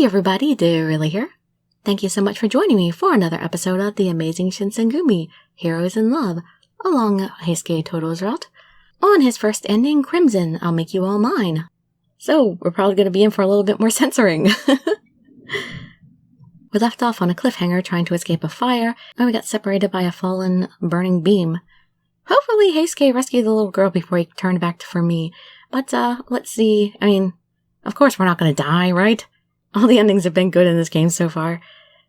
Hey everybody, Dirili here. Thank you so much for joining me for another episode of the Amazing Shinsengumi, Heroes in Love, along Heisuke Todo's route. On his first ending, Crimson, I'll Make You All Mine. So, we're probably going to be in for a little bit more censoring. We left off on a cliffhanger trying to escape a fire, and we got separated by a fallen, burning beam. Hopefully Heisuke rescued the little girl before he turned back for me, but let's see. Of course we're not going to die, right? All the endings have been good in this game so far.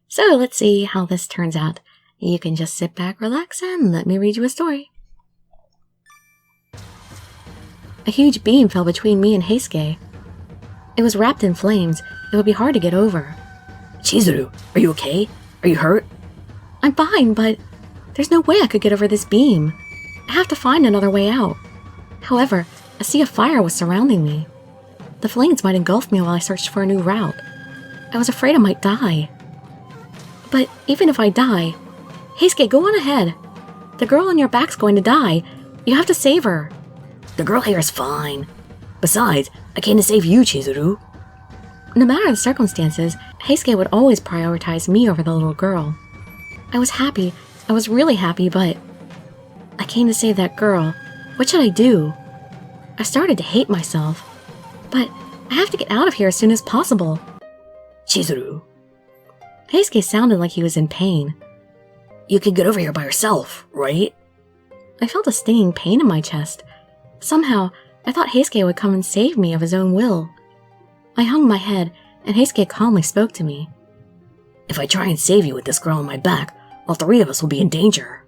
So let's see how this turns out. You can just sit back, relax, and let me read you a story. A huge beam fell between me and Heisuke. It was wrapped in flames. It would be hard to get over. Chizuru, are you okay? Are you hurt? I'm fine, but there's no way I could get over this beam. I have to find another way out. However, a sea of fire was surrounding me. The flames might engulf me while I searched for a new route. I was afraid I might die. But even if I die, Heisuke, go on ahead. The girl on your back's going to die. You have to save her. The girl here is fine. Besides, I came to save you, Chizuru. No matter the circumstances, Heisuke would always prioritize me over the little girl. I was happy. I was really happy, but I came to save that girl. What should I do? I started to hate myself. But I have to get out of here as soon as possible. Chizuru. Heisuke sounded like he was in pain. You can get over here by yourself, right? I felt a stinging pain in my chest. Somehow, I thought Heisuke would come and save me of his own will. I hung my head, and Heisuke calmly spoke to me. If I try and save you with this girl on my back, all three of us will be in danger.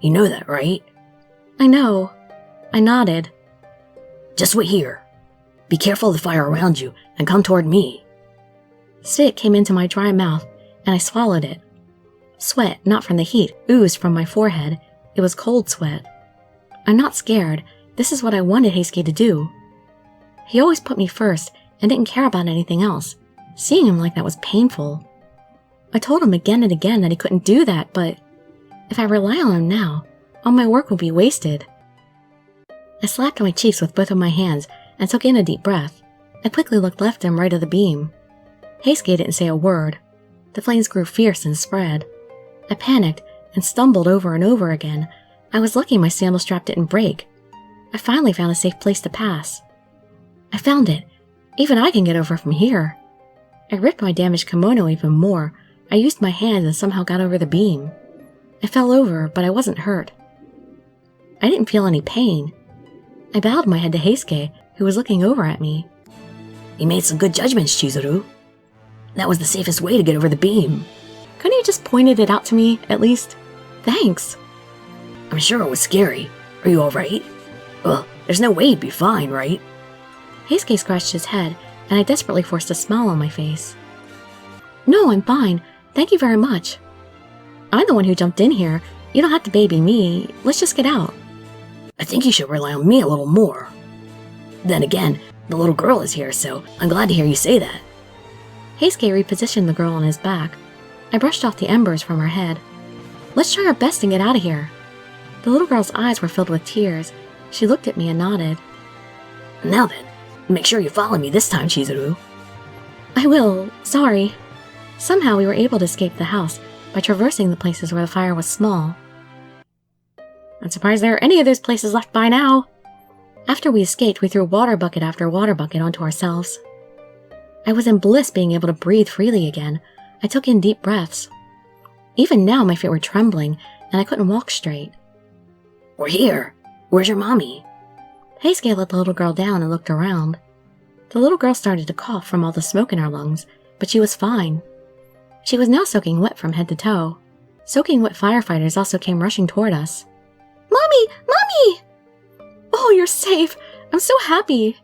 You know that, right? I know. I nodded. Just wait here. Be careful of the fire around you, and come toward me. Spit came into my dry mouth, and I swallowed it. Sweat, not from the heat, oozed from my forehead. It was cold sweat. I'm not scared. This is what I wanted Heisuke to do. He always put me first, and didn't care about anything else. Seeing him like that was painful. I told him again and again that he couldn't do that, but if I rely on him now, all my work will be wasted. I slapped my cheeks with both of my hands, and took in a deep breath. I quickly looked left and right of the beam. Heisuke didn't say a word. The flames grew fierce and spread. I panicked and stumbled over and over again. I was lucky my sandal strap didn't break. I finally found a safe place to pass. I found it. Even I can get over from here. I ripped my damaged kimono even more. I used my hands and somehow got over the beam. I fell over, but I wasn't hurt. I didn't feel any pain. I bowed my head to Heisuke, who was looking over at me. You made some good judgments, Chizuru. That was the safest way to get over the beam. Couldn't you just pointed it out to me, at least? Thanks. I'm sure it was scary. Are you alright? Well, there's no way you'd be fine, right? Heisuke scratched his head, and I desperately forced a smile on my face. No, I'm fine. Thank you very much. I'm the one who jumped in here. You don't have to baby me. Let's just get out. I think you should rely on me a little more. Then again, the little girl is here, so I'm glad to hear you say that. Heisuke repositioned the girl on his back. I brushed off the embers from her head. Let's try our best and get out of here. The little girl's eyes were filled with tears. She looked at me and nodded. Now then, make sure you follow me this time, Chizuru. I will. Sorry. Somehow we were able to escape the house by traversing the places where the fire was small. I'm surprised there are any of those places left by now. After we escaped, we threw water bucket after water bucket onto ourselves. I was in bliss being able to breathe freely again. I took in deep breaths. Even now my feet were trembling, and I couldn't walk straight. We're here. Where's your mommy? Heisuke let the little girl down and looked around. The little girl started to cough from all the smoke in her lungs, but she was fine. She was now soaking wet from head to toe. Soaking wet firefighters also came rushing toward us. Mommy! Mommy! Oh, you're safe! I'm so happy!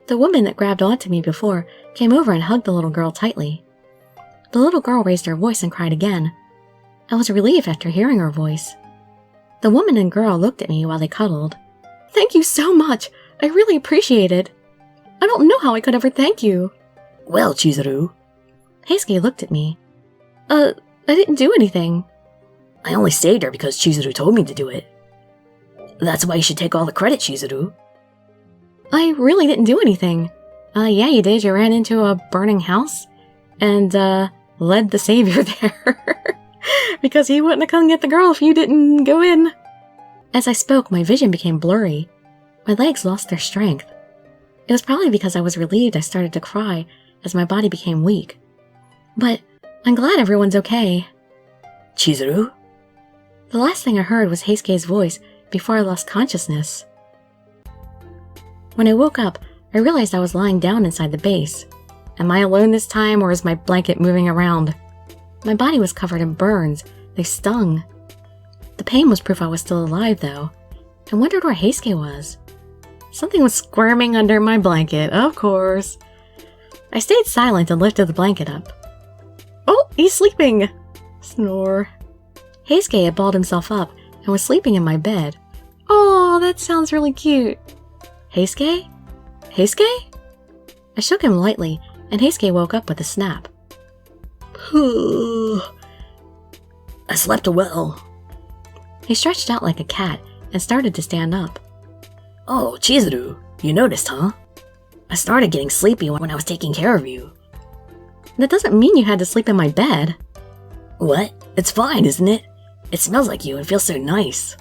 The woman that grabbed onto me before came over and hugged the little girl tightly. The little girl raised her voice and cried again. I was relieved after hearing her voice. The woman and girl looked at me while they cuddled. Thank you so much! I really appreciate it! I don't know how I could ever thank you. Well, Chizuru. Heisuke looked at me. I didn't do anything. I only saved her because Chizuru told me to do it. That's why you should take all the credit, Chizuru. I really didn't do anything. Yeah, you did. You ran into a burning house. and, led the savior there. Because he wouldn't have come get the girl if you didn't go in. As I spoke, my vision became blurry. My legs lost their strength. It was probably because I was relieved I started to cry as my body became weak. But I'm glad everyone's okay. Chizuru? The last thing I heard was Heisuke's voice before I lost consciousness. When I woke up, I realized I was lying down inside the base. Am I alone this time, or is my blanket moving around? My body was covered in burns. They stung. The pain was proof I was still alive, though. I wondered where Heisuke was. Something was squirming under my blanket, of course. I stayed silent and lifted the blanket up. Oh, he's sleeping! Snore. Heisuke had balled himself up and was sleeping in my bed. Oh, that sounds really cute. Heisuke? Heisuke? I shook him lightly, and Heisuke woke up with a snap. I slept well. He stretched out like a cat and started to stand up. Oh, Chizuru, you noticed, huh? I started getting sleepy when I was taking care of you. That doesn't mean you had to sleep in my bed. What? It's fine, isn't it? It smells like you and feels so nice.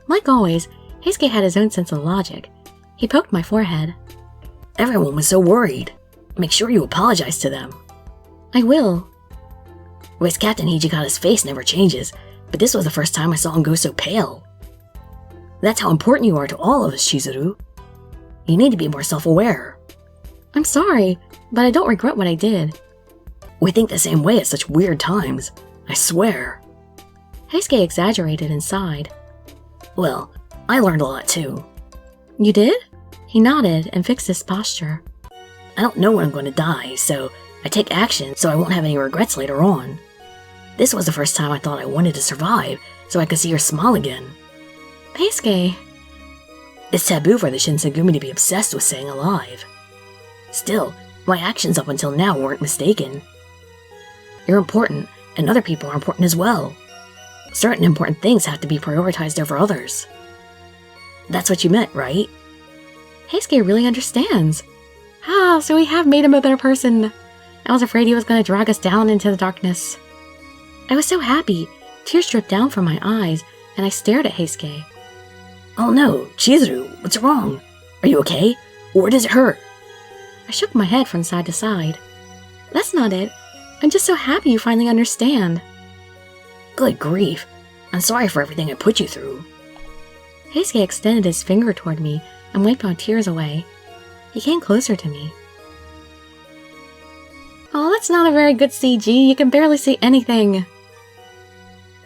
Like always, Heisuke had his own sense of logic. He poked my forehead. Everyone was so worried. Make sure you apologize to them. I will. Vice Captain Hijikata's face never changes, but this was the first time I saw him go so pale. That's how important you are to all of us, Chizuru. You need to be more self-aware. I'm sorry, but I don't regret what I did. We think the same way at such weird times. I swear. Heisuke exaggerated and sighed. Well, I learned a lot too. You did? He nodded and fixed his posture. I don't know when I'm going to die, so I take action so I won't have any regrets later on. This was the first time I thought I wanted to survive so I could see her smile again. Heisuke. It's taboo for the Shinsengumi to be obsessed with staying alive. Still, my actions up until now weren't mistaken. You're important, and other people are important as well. Certain important things have to be prioritized over others. That's what you meant, right? Heisuke really understands. Ah, so we have made him a better person. I was afraid he was going to drag us down into the darkness. I was so happy. Tears dripped down from my eyes, and I stared at Heisuke. Oh no, Chizuru, what's wrong? Are you okay? Or does it hurt? I shook my head from side to side. That's not it. I'm just so happy you finally understand. Good grief. I'm sorry for everything I put you through. Heisuke extended his finger toward me and wiped my tears away. He came closer to me. Oh, that's not a very good CG. You can barely see anything.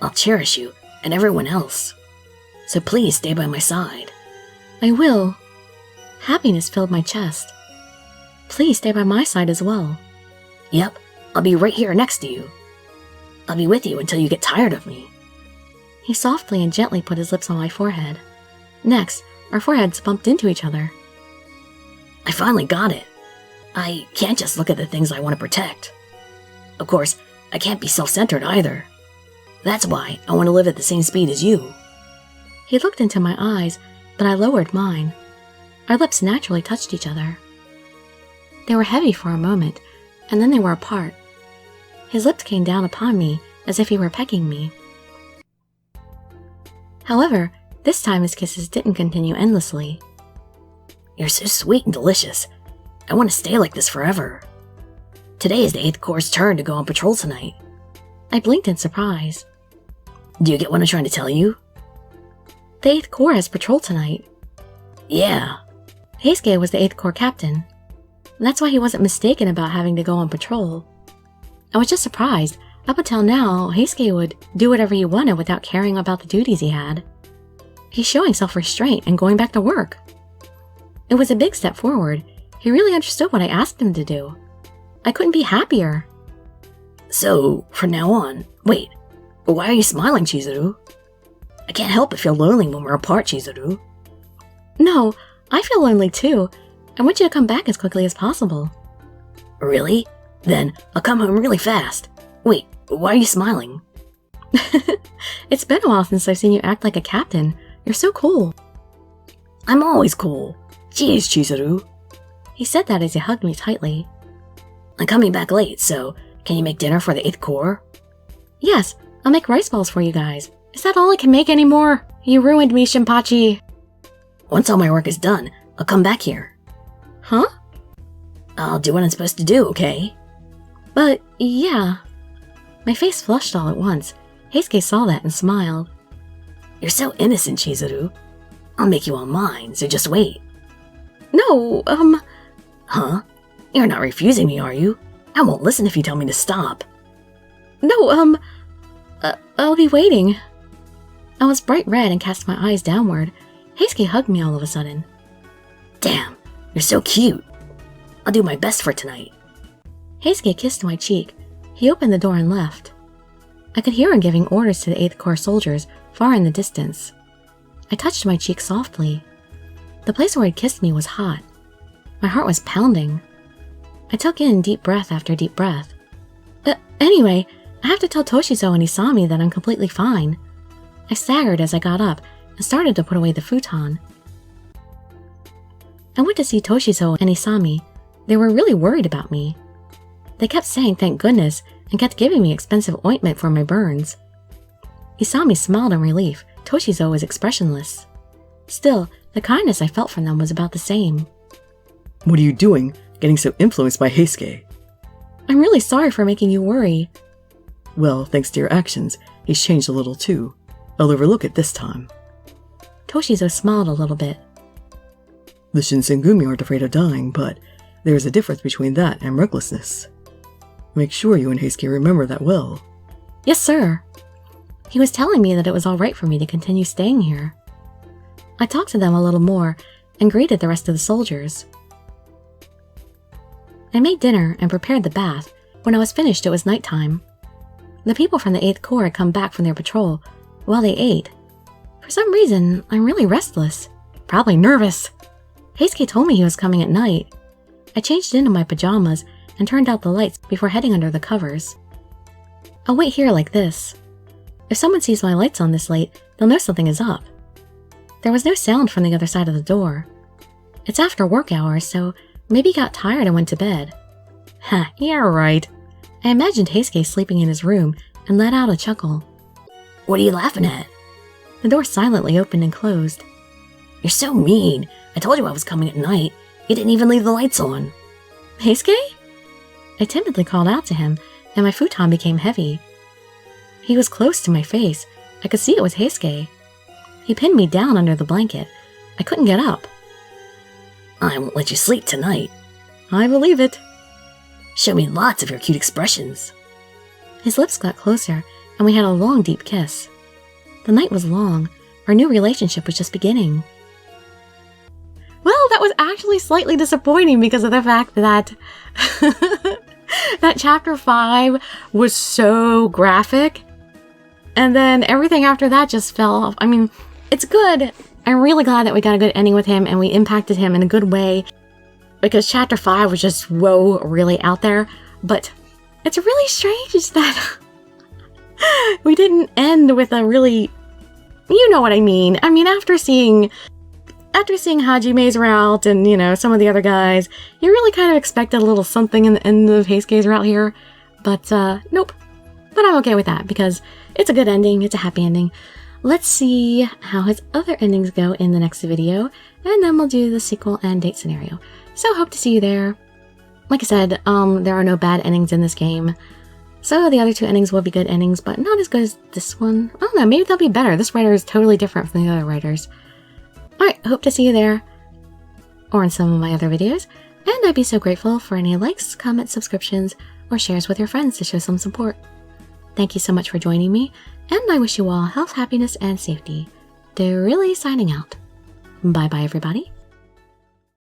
I'll cherish you and everyone else. So please stay by my side. I will. Happiness filled my chest. Please stay by my side as well. Yep, I'll be right here next to you. I'll be with you until you get tired of me. He softly and gently put his lips on my forehead. Next, our foreheads bumped into each other. I finally got it. I can't just look at the things I want to protect. Of course, I can't be self-centered either. That's why I want to live at the same speed as you. He looked into my eyes, but I lowered mine. Our lips naturally touched each other. They were heavy for a moment, and then they were apart. His lips came down upon me as if he were pecking me. However, this time his kisses didn't continue endlessly. You're so sweet and delicious. I want to stay like this forever. Today is the 8th Corps' turn to go on patrol tonight. I blinked in surprise. Do you get what I'm trying to tell you? The 8th Corps has patrol tonight. Yeah. Heisuke was the 8th Corps captain. That's why he wasn't mistaken about having to go on patrol. I was just surprised. Up until now, Heisuke would do whatever he wanted without caring about the duties he had. He's showing self-restraint and going back to work. It was a big step forward. He really understood what I asked him to do. I couldn't be happier. So, from now on, wait, why are you smiling, Chizuru? I can't help but feel lonely when we're apart, Chizuru. No, I feel lonely too. I want you to come back as quickly as possible. Really? Then I'll come home really fast. Wait, why are you smiling? It's been a while since I've seen you act like a captain. You're so cool. I'm always cool. Jeez, Chizuru. He said that as he hugged me tightly. I'm coming back late, so can you make dinner for the 8th Corps? Yes, I'll make rice balls for you guys. Is that all I can make anymore? You ruined me, Shinpachi. Once all my work is done, I'll come back here. Huh? I'll do what I'm supposed to do, okay? But, yeah. My face flushed all at once. Heisuke saw that and smiled. You're so innocent, Chizuru. I'll make you all mine, so just wait. No, Huh? You're not refusing me, are you? I won't listen if you tell me to stop. No, I'll be waiting. I was bright red and cast my eyes downward. Heisuke hugged me all of a sudden. Damn, you're so cute. I'll do my best for tonight. Heisuke kissed my cheek. He opened the door and left. I could hear him giving orders to the 8th Corps soldiers far in the distance. I touched my cheek softly. The place where he'd kissed me was hot. My heart was pounding. I took in deep breath after deep breath. Anyway, I have to tell Toshizo and Isami that I'm completely fine. I staggered as I got up and started to put away the futon. I went to see Toshizo and Isami. They were really worried about me. They kept saying thank goodness and kept giving me expensive ointment for my burns. Isami smiled in relief. Toshizo was expressionless. Still, the kindness I felt from them was about the same. What are you doing, getting so influenced by Heisuke? I'm really sorry for making you worry. Well, thanks to your actions, he's changed a little too. I'll overlook it this time. Toshizo smiled a little bit. The Shinsengumi aren't afraid of dying, but there is a difference between that and recklessness. Make sure you and Heisuke remember that well. Yes, sir. He was telling me that it was all right for me to continue staying here. I talked to them a little more and greeted the rest of the soldiers. I made dinner and prepared the bath. When I was finished, it was nighttime. The people from the 8th Corps had come back from their patrol while they ate. For some reason, I'm really restless. Probably nervous. Heisuke told me he was coming at night. I changed into my pajamas and turned out the lights before heading under the covers. I'll wait here like this. If someone sees my lights on this late, they'll know something is up. There was no sound from the other side of the door. It's after work hours, so maybe he got tired and went to bed. Ha, yeah, right. I imagined Heisuke sleeping in his room and let out a chuckle. What are you laughing at? The door silently opened and closed. You're so mean. I told you I was coming at night. You didn't even leave the lights on. Heisuke? I timidly called out to him, and my futon became heavy. He was close to my face. I could see it was Heisuke. He pinned me down under the blanket. I couldn't get up. I won't let you sleep tonight. I believe it. Show me lots of your cute expressions. His lips got closer, and we had a long, deep kiss. The night was long. Our new relationship was just beginning. Well, that was actually slightly disappointing because of the fact that that chapter 5 was so graphic. And then everything after that just fell off. I mean, it's good. I'm really glad that we got a good ending with him and we impacted him in a good way. Because chapter 5 was just, whoa, really out there. But it's really strange that we didn't end with a really... You know what I mean. I mean, after seeing Hajime's route and, you know, some of the other guys, you really kind of expected a little something in the end of Heisuke's route here. But, nope. But I'm okay with that because it's a good ending. It's a happy ending. Let's see how his other endings go in the next video, and then we'll do the sequel and date scenario. So hope to see you there. Like I said, there are no bad endings in this game. So the other 2 endings will be good endings, but not as good as this one. I don't know, maybe they'll be better. This writer is totally different from the other writers. Alright, hope to see you there, or in some of my other videos, and I'd be so grateful for any likes, comments, subscriptions, or shares with your friends to show some support. Thank you so much for joining me, and I wish you all health, happiness, and safety. Dirili signing out. Bye bye everybody.